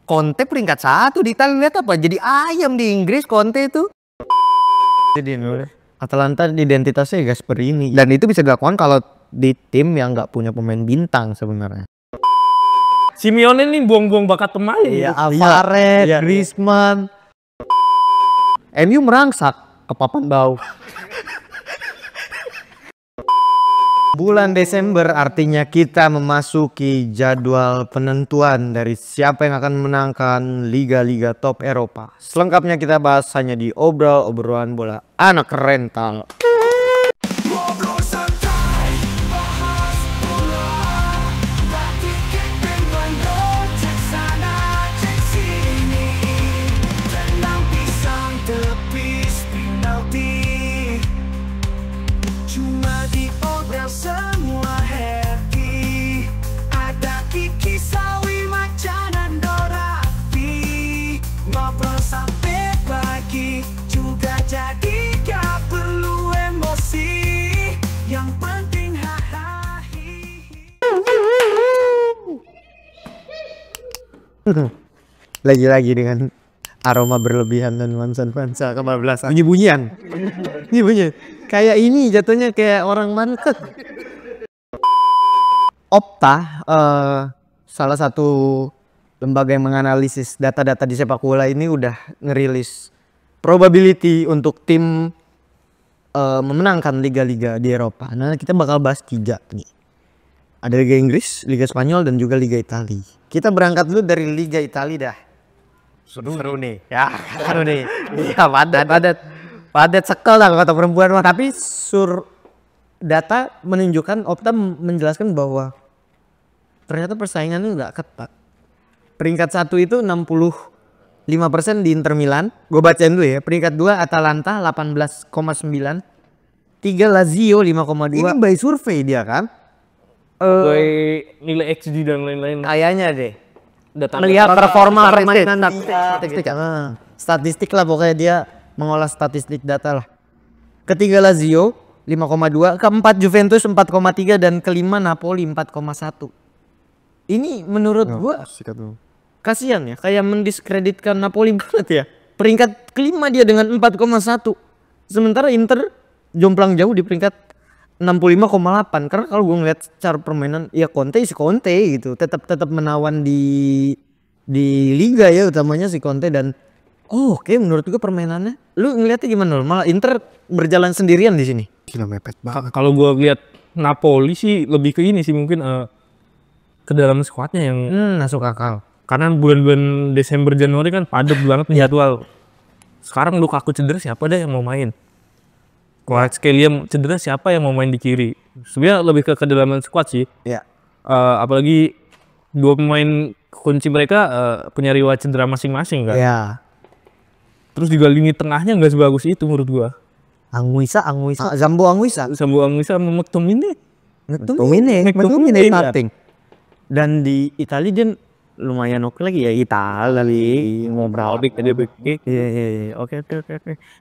Conte peringkat 1 di Italia. Lihat apa? Jadi ayam di Inggris Conte itu. Jadi Atalanta identitasnya gak seperti ini. Dan itu bisa dilakukan kalau di tim yang nggak punya pemain bintang sebenarnya. Simeone nih buang-buang bakat pemain. Iya, Alvarez, Griezmann. MU merangsak ke papan bawah. Bulan Desember artinya kita memasuki jadwal penentuan dari siapa yang akan menangkan liga-liga top Eropa. Selengkapnya kita bahas hanya di obrolan bola anak rental. Lagi-lagi dengan aroma berlebihan dan nuansa kebablasan. Bunyi-bunyian. Kayak ini jatuhnya kayak orang market. Opta, salah satu lembaga yang menganalisis data-data di sepak bola ini udah ngerilis probability untuk tim memenangkan liga-liga di Eropa. Nah, kita bakal bahas 3 nih. Ada Liga Inggris, Liga Spanyol, dan juga Liga Italia. Kita berangkat dulu dari Liga Italia dah. Seru nih. Ya, seru nih. Iya, padat sekel lah kata perempuan mah. Tapi data menunjukkan, Opta menjelaskan bahwa ternyata persaingannya nggak ketat. Peringkat 1 itu 65% di Inter Milan. Gue bacain dulu ya. Peringkat 2 Atalanta 18,9. 3 Lazio 5,2. Ini by survei dia kan? Nilai XG dan lain-lain. Kayaknya deh. Data melihat performa permainan statistik lah, pokoknya dia mengolah statistik data lah. Ketiga Lazio 5,2, keempat Juventus 4,3, dan kelima Napoli 4,1. Ini menurut gua kasihan ya, kayak mendiskreditkan Napoli banget ya. Peringkat kelima dia dengan 4,1. Sementara Inter jomplang jauh di peringkat 65,8. Karena kalau gue ngeliat secara permainan ya Conte gitu, tetap menawan di liga ya, utamanya si Conte. Dan oke, menurut gue permainannya, lu ngeliatnya gimana? Malah Inter berjalan sendirian di sini. Gila, mepet banget. Kalau gue lihat Napoli sih lebih ke ini sih, mungkin ke dalam skuadnya yang masuk akal. Karena bulan-bulan Desember Januari kan padat banget nih jadwal. Sekarang Lukaku cedera, siapa deh yang mau main? Kvaratskhelia cedera, siapa yang mau main di kiri? Sebenarnya lebih ke kedalaman skuad sih. Ya. Apalagi 2 pemain kunci mereka punya riwayat cedera masing-masing kan. Ya. Terus juga lini tengahnya nggak sebagus itu menurut gua. Anguissa, Zambo Anguissa sama McTominay starting. Dan di Italia dia lumayan oke lagi ya, Italia ngobrol iya. Oke.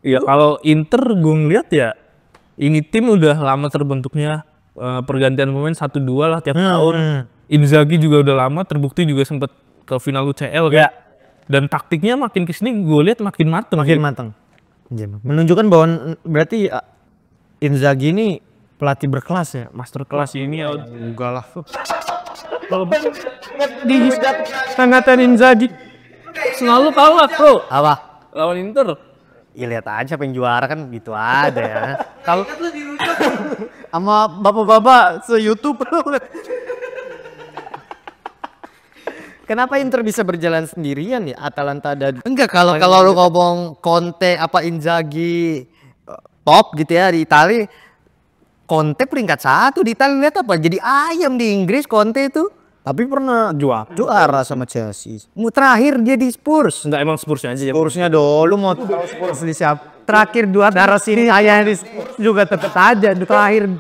Ya kalau Inter gue ngeliat ya, ini tim udah lama terbentuknya, pergantian pemain 1-2 lah tiap tahun. Inzaghi juga udah lama, terbukti juga sempet ke final UCL kan. Dan taktiknya makin kesini gue lihat makin mateng. Menunjukkan bahwa berarti Inzaghi ini pelatih berkelas ya, master kelas ini ya. Enggak lah. Kalau di Tanatan Inzaghi selalu kalah bro. Apa? Lawan Inter. Ya lihat aja siapa yang juara kan gitu aja ya. Kalau sama bapak-bapak se-YouTube. Kenapa Inter bisa berjalan sendirian ya? Atalanta ada enggak, kalau lu ngomong Conte apa Inzaghi top gitu ya di Italia. Conte peringkat 1 di Italia, lihat apa? Jadi ayam di Inggris Conte itu. Tapi pernah juara sama Chelsea. Terakhir dia di Spurs. Enggak, emang Spursnya aja. Spursnya dulu mau Spurs di siapa? Terakhir dua darah sini ayahnya di Spurs juga tetap aja. Terakhir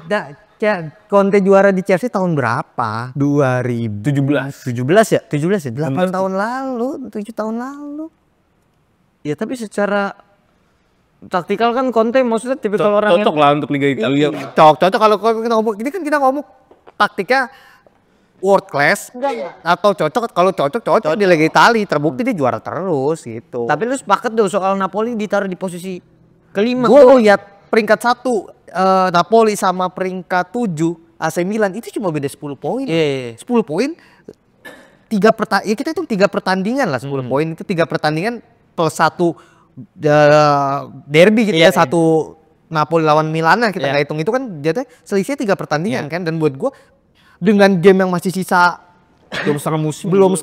Conte juara di Chelsea tahun berapa? 2017 ya? 8 tahun lalu, 7 tahun lalu. Ya tapi secara taktikal kan Conte maksudnya tipikal orang cocok lah untuk Liga Italia. Cocok kalau kita ngomong ini kan kita ngomong taktiknya world class atau cocok, kalau cocok di Liga Italia, terbukti dia juara terus gitu. Tapi lu sepakat dong soal Napoli ditaruh di posisi kelima. Gue lihat peringkat 1 Napoli sama peringkat 7 AC Milan itu cuma beda 10 poin. Iya. 10 poin ya kita hitung 3 pertandingan lah, 10 poin itu 3 pertandingan plus 1 derby gitu ya, 1 Napoli lawan Milan kita nggak hitung, itu kan jadinya selisihnya 3 pertandingan kan. Dan buat gua dengan game yang masih sisa belum setengah musim. belum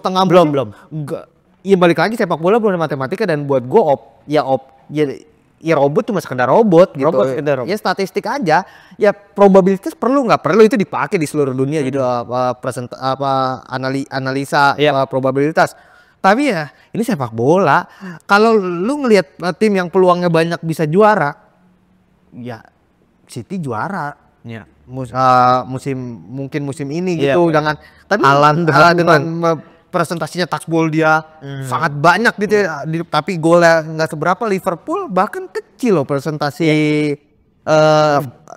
enggak, ya balik lagi sepak bola bukan matematika. Dan buat gua ya robot cuma sekedar robot gitu. Ya statistik aja. Ya probabilitas perlu nggak perlu itu dipakai di seluruh dunia gitu, analisa probabilitas. Tapi ya ini sepak bola. Kalau lu ngelihat tim yang peluangnya banyak bisa juara, ya City juara. Ya. Mungkin musim ini gitu. Jangan tapi dengan presentasinya touchball dia sangat banyak gitu ya, tapi golnya nggak seberapa. Liverpool bahkan kecil loh presentasi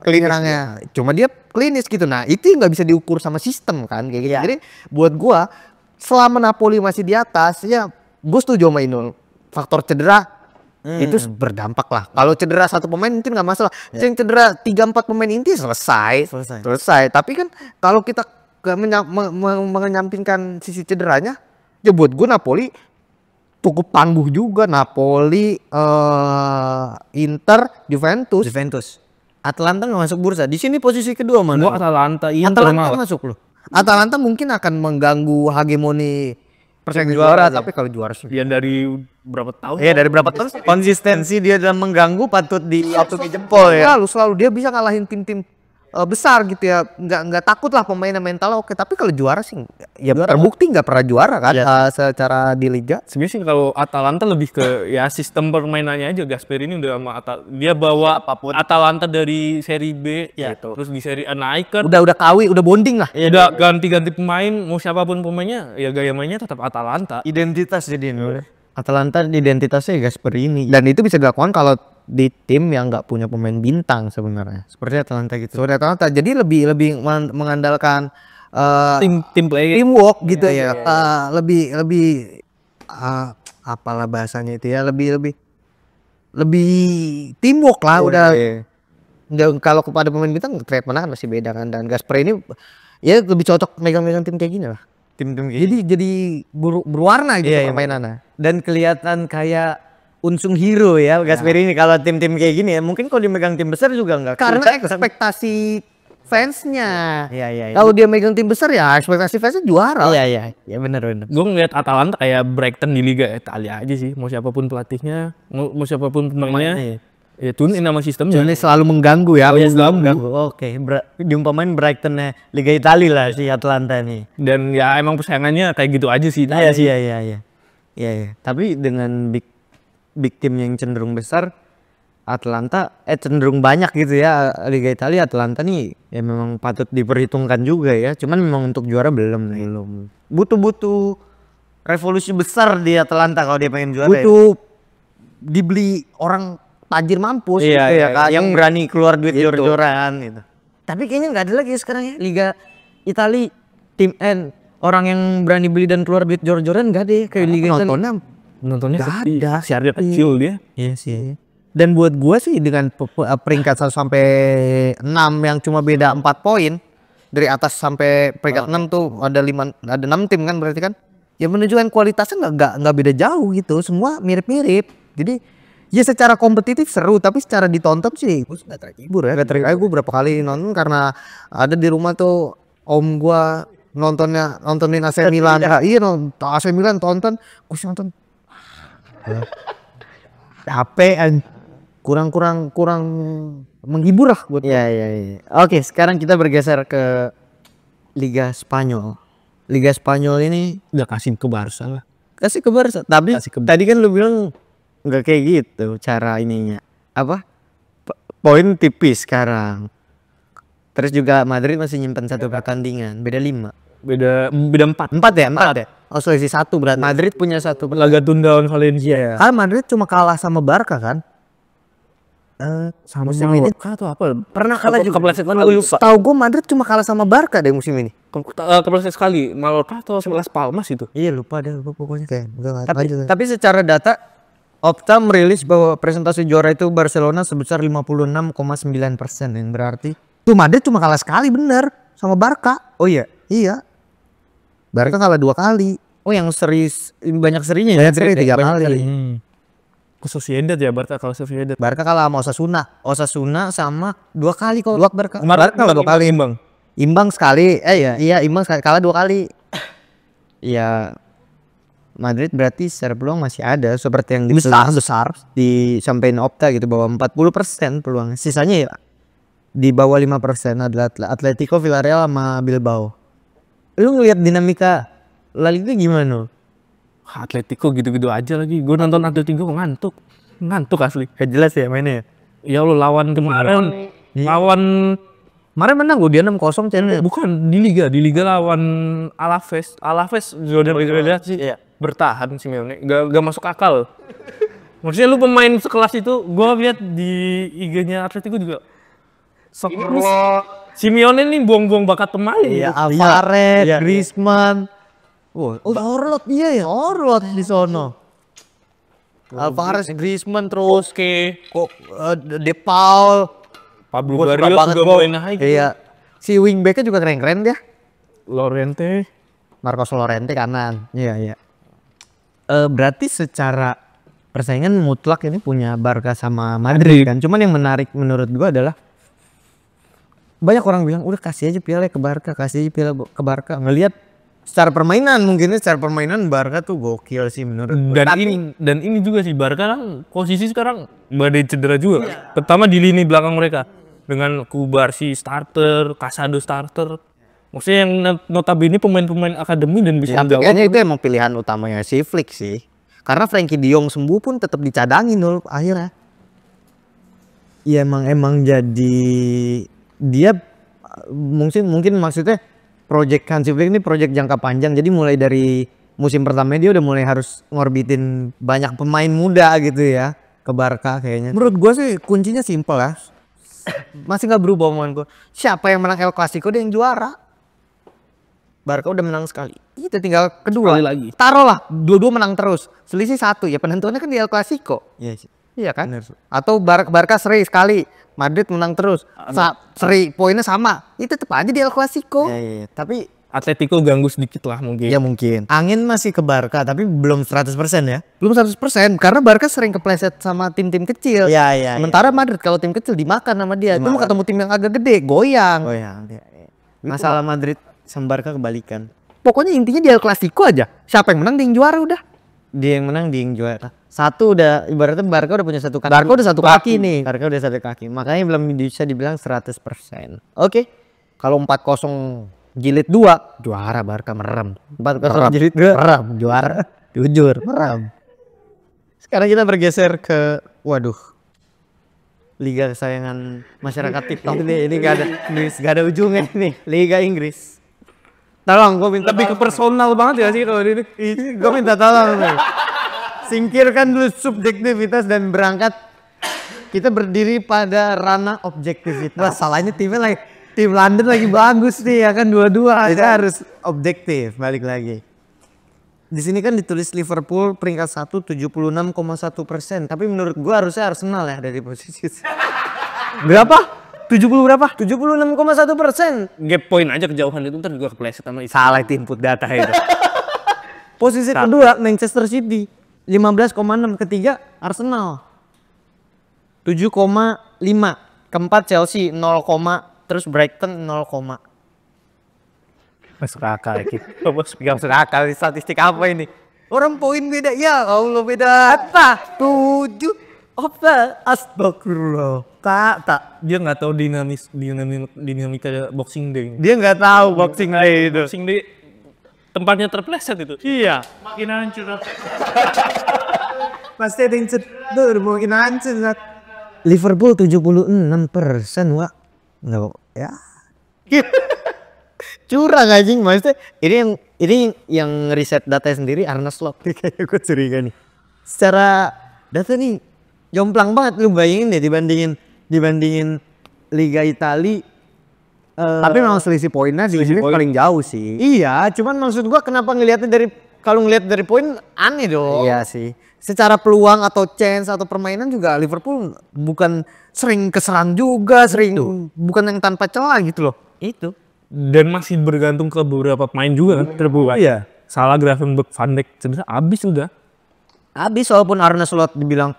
klinisnya, cuma dia klinis gitu. Nah itu nggak bisa diukur sama sistem kan kayak gitu. Jadi buat gua selama Napoli masih di atas ya gue setuju sama Inul. Faktor cedera itu berdampak lah. Kalau cedera 1 pemain mungkin nggak masalah. Yang cedera 3-4 pemain inti selesai. Tapi kan kalau kita menyampingkan sisi cederanya, ya buat gue Napoli cukup tangguh juga. Napoli, Inter, Juventus. Atalanta nggak masuk bursa. Di sini posisi kedua mana? Gua Atalanta, Inter masuk loh. Atalanta mungkin akan mengganggu hegemoni persaingan juara, tapi kalau juara ya dari berapa tahun? Iya dari berapa tahun konsistensi dia dalam mengganggu patut diacungi jempol ya. Selalu dia bisa ngalahin tim-tim besar gitu ya, nggak takut lah pemainnya mental oke. Tapi kalau juara sih ya terbukti nggak pernah juara kan secara di liga. Sebenarnya sih kalau Atalanta lebih ke ya sistem permainannya aja. Gasperini udah sama dia bawa apapun Atalanta dari seri B gitu. Terus di seri A naik kan udah udah bonding lah. Udah ganti-ganti pemain, mau siapapun pemainnya ya gaya mainnya tetap Atalanta. Identitas jadi Atalanta identitasnya Gasperini. Dan itu bisa dilakukan kalau di tim yang nggak punya pemain bintang sebenarnya, seperti Atalanta gitu. Jadi lebih mengandalkan tim play, teamwork gitu ya. Lebih apalah bahasanya itu ya, lebih teamwork lah. Kalau kepada pemain bintang treatment masih beda kan. Dan Gasperini ya lebih cocok megang-megang tim kayak gini lah. Tim-tim jadi berwarna gitu permainannya. Dan kelihatan kayak unsung hero ya Gasperini kalau tim-tim kayak gini ya. Mungkin kalau dimegang tim besar juga enggak. Karena ekspektasi fansnya. Iya. Kalau dia megang tim besar ya ekspektasi fansnya juara. Iya. Ya benar. Gue ngeliat Atalanta kayak Brighton di Liga Italia aja sih. Mau siapapun pelatihnya, mau siapapun pemainnya, ya tunin nama sistemnya. Jadi selalu mengganggu ya. Oke. Diumpamain Brighton Liga Italia lah si Atalanta nih. Dan ya emang persaingannya kayak gitu aja sih. Iya. Tapi dengan big team yang cenderung besar, Atalanta cenderung banyak gitu ya Liga Italia. Atalanta nih ya memang patut diperhitungkan juga ya. Cuman memang untuk juara belum. Butuh revolusi besar di Atalanta kalau dia pengen juara. Butuh dibeli orang tajir mampus gitu ya kan, yang berani keluar duit jor-joran gitu. Tapi kayaknya nggak ada lagi sekarang ya Liga Italia tim orang yang berani beli dan keluar duit jor-joran nggak ada ya kayak Liga Nontonnya sepi. Si Arya kecil dia. Iya sih. Dan buat gua sih dengan peringkat 1 sampai 6 yang cuma beda 4 poin dari atas sampai peringkat 6 tuh ada 6 tim kan berarti kan. Ya menunjukkan kualitasnya nggak beda jauh gitu. Semua mirip-mirip. Jadi ya secara kompetitif seru, tapi secara ditonton sih gua nggak terhibur ya. Gue berapa kali nonton karena ada di rumah tuh om gua nontonin AC Milan. Iya AC Milan tonton, gue nonton. HP kurang menghibur lah buat. Iya. Oke, sekarang kita bergeser ke Liga Spanyol. Liga Spanyol ini udah kasih ke Barca lah. Kasih ke Barca. Tapi tadi kan lu bilang nggak kayak gitu cara ininya. Apa? Poin tipis sekarang. Terus juga Madrid masih nyimpen 1 pertandingan, beda 5. Beda 4 ya. Oh selisih 1 berarti. Madrid punya 1 laga tunda lawan Valencia ya. Kan Madrid cuma kalah sama Barca kan? Sama musim ini atau apa? pernah kalah juga. Kepleset banget. Tahu gue Madrid cuma kalah sama Barca deh musim ini. Kepleset sekali. Mallorca atau Las Palmas itu. Iya lupa pokoknya. Tapi secara data Opta merilis bahwa presentasi juara itu Barcelona sebesar 56,9%, yang berarti Tuh Madrid cuma kalah sekali bener sama Barca. oh iya, Iya. Barca kalah 2 kali. oh yang banyak serinya Banyak seri 3 banyak kali. seri. Ke Sociedad ya, Barca kalau Sociedad. Barca kalah sama Osasuna. Osasuna sama 2 kali kok Barca. Kemarin kalah 2 kali. imbang. Imbang sekali. Iya imbang sekali. Kalah 2 kali. Ya Madrid berarti secara peluang masih ada seperti yang Besar. disampaikan Opta gitu bahwa 40% peluang. Sisanya ya di bawah 5% adalah Atletico, Villarreal sama Bilbao. Lu ngelihat dinamika La Liga gimana? Atletico gitu-gitu aja lagi. Gue nonton Atletico ngantuk asli. Gak jelas ya mainnya. Ya lu lawan kemarin Kemarin menang gue dia 6-0 channel. bukan di liga lawan Alaves Jordan sih bertahan sih Simeone gak masuk akal. Maksudnya lu pemain sekelas itu gue lihat di IG-nya Atletico juga terus Simeone nih buang-buang bakat pemain. Iya, Alvarez, Iya. Griezmann. Orlot iya ya. Orlot di sono. Alvarez, Griezmann terus kok De Paul. Pablo Gua suka Barrios banget juga gua. main aja. Iya. Si wingbacknya juga keren-keren dia. Lorente Marcos Llorente kanan. Iya. Berarti secara persaingan mutlak ini punya Barca sama Madrid kan. Cuman yang menarik menurut gua adalah banyak orang bilang udah kasih aja piala ke Barca, ke Barca. Ngelihat secara permainan Barca tuh gokil sih menurut gua. dan ini juga sih Barca kan posisi sekarang badai cedera juga. Pertama di lini belakang mereka dengan Kubarsi starter, Casado starter. Maksudnya yang notabene pemain-pemain akademi dan bisa Ya, kayaknya itu emang pilihan utamanya si Flick sih. Karena Frankie De Jong sembuh pun tetap dicadangin dulu akhirnya. Ya emang jadi dia mungkin maksudnya project Hansi Flick ini project jangka panjang. Jadi mulai dari musim pertama dia udah mulai harus ngorbitin banyak pemain muda gitu ya ke Barca kayaknya. Menurut gua sih kuncinya simpel ya. Masih nggak berubah omongan gua. Siapa yang menang El Clasico dia yang juara. Barca udah menang sekali. Itu tinggal kedua. Sekali lagi. Taruhlah dua-dua menang terus. Selisih 1 ya penentuannya kan di El Clasico. Iya sih. Iya kan? Bener. Atau Barca seri sekali. Madrid menang terus. Seri poinnya sama. Itu tetap aja di El Clasico. Iya. Tapi Atletico ganggu sedikit lah mungkin. Ya mungkin. angin masih ke Barca tapi belum 100% ya. Belum 100% karena Barca sering kepleset sama tim-tim kecil. Iya. Sementara Madrid kalau tim kecil dimakan sama dia. Itu mau ketemu tim yang agak gede, goyang. Oh ya. Masalah Madrid sama Barca kebalikan. Pokoknya intinya di El Clasico aja. Siapa yang menang dia yang juara udah. Dia yang menang, dia yang juara. Satu udah ibaratnya Barca udah punya satu kaki. Barca udah satu kaki nih. Barca udah satu kaki. Makanya belum bisa dibilang 100%. Oke. Kalau 4-0 jilid 2 juara Barca merem. 4-0 jilid 2 merem juara. Jujur merem. Sekarang kita bergeser ke liga kesayangan masyarakat TikTok. Ini gak ada ujungnya nih. Liga Inggris. Tolong gue minta Lebih ke personal banget ya sih kalau ini. gue minta tolong nih. Singkirkan dulu subjektivitas dan berangkat. Kita berdiri pada ranah objektivitas. Salahnya tim London lagi bagus nih ya kan dua-dua. Kita harus objektif balik lagi. Di sini kan ditulis Liverpool peringkat 1 76,1%. Tapi menurut gua harusnya Arsenal ya dari posisi. Berapa? 70 berapa? 76,1%. Gap point aja kejauhan itu ntar juga kepleset sama isi. Salah itu input data itu. Posisi kedua Manchester City 15,6. Ketiga Arsenal 7,5. Keempat Chelsea 0, terus Brighton 0. Masuk akal gitu. Masuk akal statistik apa ini? Orang poin beda ya Allah beda. Apa? 7 apa? Astagfirullah. Tak. Dia nggak tahu dinamika Boxing Day. Dia nggak tahu Boxing Day itu. Boxing Day tempatnya terpleset itu. Iya. Makin hancur. Pasti ada yang cedur mungkin hancur. Liverpool 76%, Wak. Enggak ya. Curang anjing maksudnya. Ini yang riset data sendiri Arne Slot kayaknya gue curiga nih. Secara data nih Jomplang banget lu bayangin deh dibandingin Liga Italia. Tapi memang selisih poinnya di sini paling jauh sih. Iya, cuman maksud gua kenapa kalau ngelihat dari poin aneh dong. Iya sih. Secara peluang atau chance atau permainan juga Liverpool bukan sering keserang juga, bukan yang tanpa celah gitu loh. Itu. Dan masih bergantung ke beberapa pemain juga kan terbuat. Iya. Salah Gravenberch, Van Dijk sebenarnya habis udah. Habis walaupun Arne Slot dibilang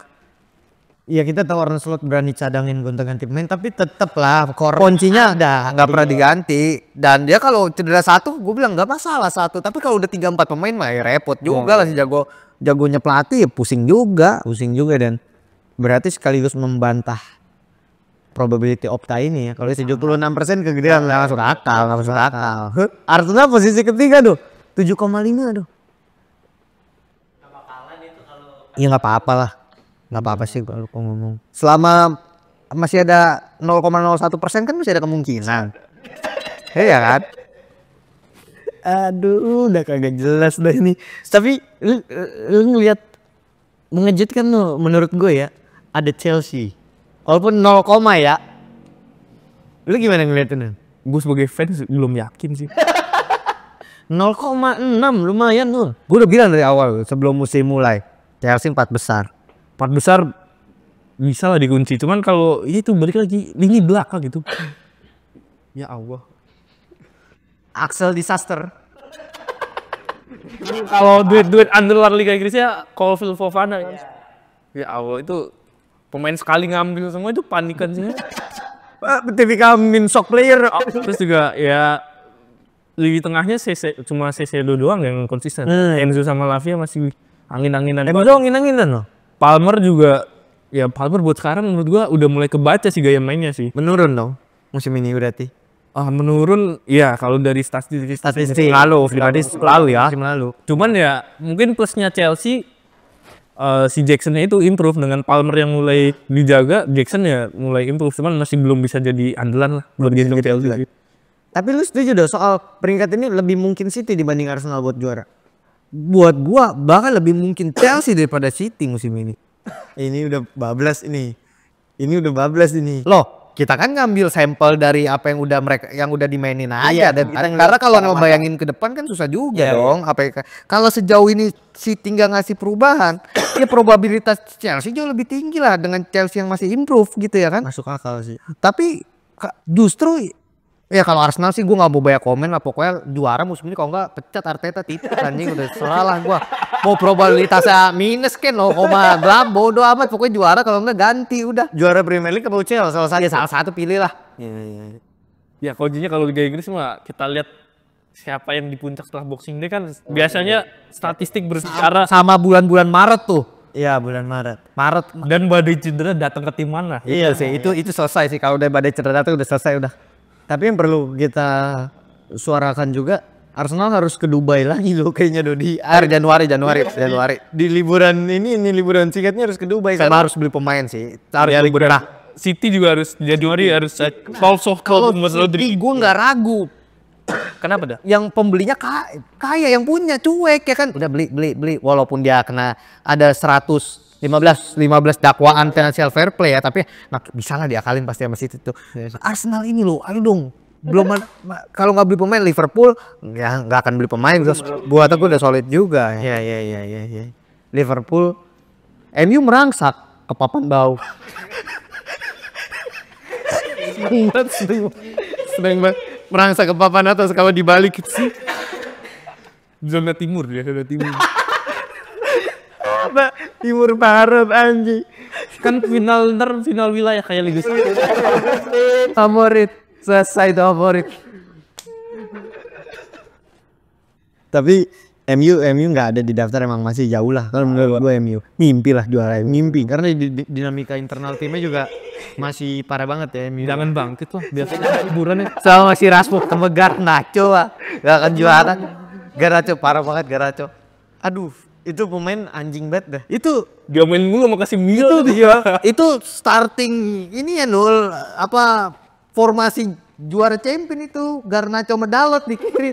ya kita tahu Arne Slot berani cadangin gonta-ganti pemain tapi tetep lah kuncinya ada nggak pernah diganti dan dia kalau cedera satu gue bilang nggak masalah satu tapi kalau udah 3-4 pemain mah ya repot juga lah si jagonya pelatih ya pusing juga dan berarti sekaligus membantah probability Opta ini ya kalau 76% kegedean nggak masuk akal Arsenal posisi ketiga tuh 7,5 tuh ya nggak apa-apa lah. Nggak apa-apa sih kalau ngomong. Selama masih ada 0,01% kan masih ada kemungkinan. Iya kan? Aduh, udah kagak jelas dah ini. Tapi lu ngelihat mengejutkan lo menurut gue ya. Ada Chelsea. Walaupun 0, ya. Lu gimana ngeliatin? Gue sebagai fans belum yakin sih. 0,6 lumayan tuh. Gue udah bilang dari awal sebelum musim mulai. Chelsea 4 besar. 4 besar bisa lah dikunci, cuman kalau itu balik lagi lini belakang gitu. Ya Allah. Axel disaster. Kalau duit andalan Liga Inggris ya Phil Fofana. Ya Allah itu pemain sekali ngambil semua itu panikan sih. Tipikal min shock player. Terus juga ya lini tengahnya cuma CC doang yang konsisten. Enzo sama Lavia masih angin-anginan. Angin-anginan loh. Palmer juga ya Palmer buat sekarang menurut gua udah mulai kebaca sih gaya mainnya sih. Menurun dong musim ini berarti. Menurun ya kalau dari statistik lalu ya. Cuman ya mungkin plusnya Chelsea si Jacksonnya itu improve dengan Palmer yang mulai dijaga, Jackson ya mulai improve cuman masih belum bisa jadi andalan lah buat gendong Chelsea. Tapi lu setuju dong soal peringkat ini lebih mungkin City dibanding Arsenal buat juara? Buat gua bahkan lebih mungkin Chelsea daripada City musim ini. Ini udah bablas ini. Loh, kita kan ngambil sampel dari apa yang udah dimainin aja dan karena kalau ngebayangin ke depan kan susah juga dong. Kalau sejauh ini City nggak ngasih perubahan, ya probabilitas Chelsea jauh lebih tinggi lah dengan Chelsea yang masih improve gitu ya kan. Masuk akal sih. Tapi justru ya kalau Arsenal sih gue nggak mau banyak komen lah pokoknya juara musim ini kalau nggak pecat Arteta tipis anjing udah salah gue mau probabilitasnya minus kan 0, bodo amat pokoknya juara kalau nggak ganti udah juara Premier League atau Chelsea salah satu pilih lah. Ya kuncinya kalau Liga Inggris mah kita lihat siapa yang di puncak setelah Boxing Day kan biasanya statistik berbicara sama bulan-bulan Maret tuh. Iya bulan Maret dan badai cedera datang ke tim mana. Iya sih itu selesai sih kalau udah badai cedera tuh udah selesai udah. Tapi yang perlu kita suarakan juga Arsenal harus ke Dubai lagi loh kayaknya di akhir Januari. Di liburan ini liburan singkatnya harus ke Dubai sama harus beli pemain sih. Harus ya, liburan. City juga harus Januari harus kalau Mas Rodri. Gue nggak ragu. Kenapa dah? Yang pembelinya kaya yang punya cuek ya kan. Udah beli walaupun dia kena ada 15 dakwaan financial fair play ya tapi bisa lah diakalin pasti sama City tuh. Arsenal ini loh, ayo dong. Belum kalau nggak beli pemain Liverpool ya nggak akan beli pemain buat aku udah solid juga. Ya. Liverpool MU merangsak ke papan bawah. Sering banget merangsak ke papan atas kalau dibalik sih. Zona timur. Apa timur barat anjing Kan final wilayah kayak Liga favorit selesai tuh favorit. Tapi MU nggak ada di daftar emang masih jauh lah kalau menurut gue MU mimpi lah juara mimpi karena dinamika internal timnya juga masih parah banget ya MU. Jangan bangkit lah biasanya hiburan ya. Sama masih Rashford sama Garnacho lah gak akan juara. Garnacho parah banget Garnacho. Aduh itu pemain anjing banget dah. Itu dia main mulu mau kasih mil dia. Itu starting ini ya nul apa formasi juara champion itu Garnacho medalot di kiri.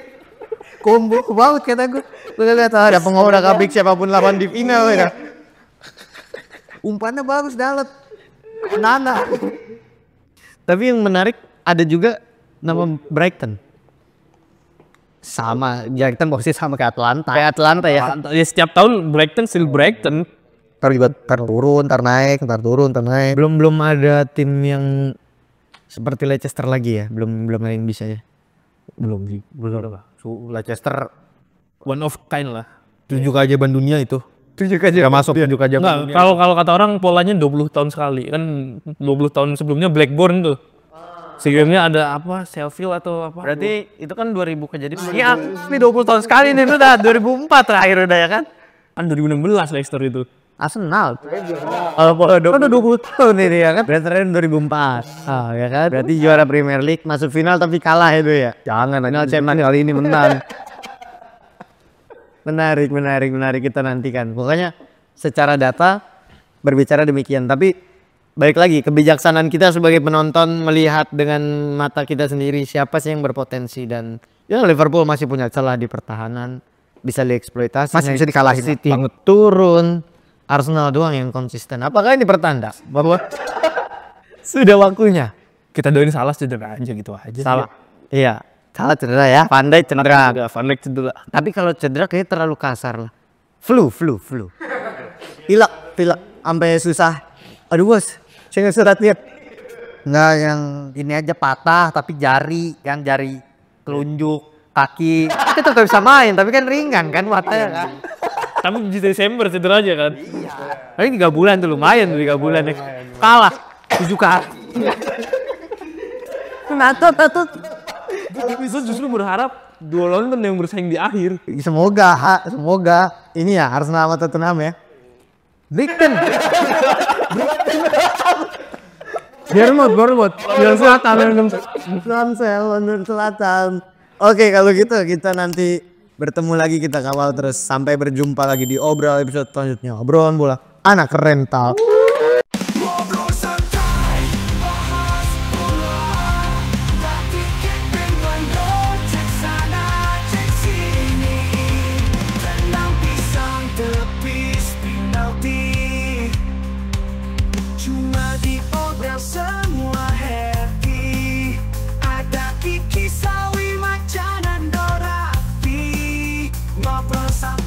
Combo banget kata gue. Lu lihat ada pengorek abik siapapun lawan di final ya. umpannya bagus dalet. Nana. Tapi yang menarik ada juga nama Brighton. Sama Brighton posisi sama kayak Atlanta. Kayak Atlanta ya. Ya setiap tahun Brighton still Brighton. Ntar turun, ntar naik, ntar turun, ntar naik. Belum ada tim yang seperti Leicester lagi ya. Belum ada yang bisa ya. Belum sih. Belum. Leicester One of kind lah. 7 keajaiban dunia itu. 7 aja. Gak masuk 7 keajaiban Enggak, dunia. kalau kata orang polanya 20 tahun sekali. Kan 20 tahun sebelumnya Blackburn tuh. Sebelumnya ada apa? Sheffield atau apa? Berarti itu kan 2000 kejadian. Iya, ini 20 tahun sekali nih udah 2004 terakhir udah ya kan. Kan 2016 Leicester itu. Arsenal. Kalau udah 20 tahun ini ya kan. Berarti 2004. Ah ya kan. Berarti juara Premier League, masuk final tapi kalah itu ya. Jangan, final Champions kali ini menang. menarik kita nantikan. Pokoknya secara data berbicara demikian, tapi balik lagi kebijaksanaan kita sebagai penonton melihat dengan mata kita sendiri siapa sih yang berpotensi, dan ya Liverpool masih punya celah di pertahanan, bisa dieksploitasi, Masih bisa dikalahin. City turun, Arsenal doang yang konsisten. Apakah ini pertanda bahwa sudah waktunya? Kita doain salah cedera aja gitu aja. Salah. Iya, salah cedera ya. Pandai cedera. Van Dijk cedera. Tapi kalau cedera kayaknya terlalu kasar lah. Flu. Pilek sampai susah. Aduh bos, saya nggak surat lihat. Nggak, yang ini aja patah tapi jari telunjuk, kaki. Kita tetap bisa main tapi kan ringan kan matanya kan. Tapi di Desember cedera aja kan. Tapi 3 bulan tuh lumayan tuh 3 bulan ya. Kalah 7 kali. Natut. Bisa justru berharap 2 London yang bersaing di akhir. Semoga ini ya Arsenal sama Tottenham ya. Brighton. Bournemouth. Yang London Selatan. Oke, kalau gitu kita nanti bertemu lagi, kita kawal terus sampai berjumpa lagi di Obrol episode selanjutnya. Obrolan bola anak rental. Ngobrol santai, bahas bola, tapi dengan cek sana cek sini, tenang pisang tepis penalti, cuma di Obrol semua happy, ada Kiki Sawi Macan dan Dora Api, ngobrol santai.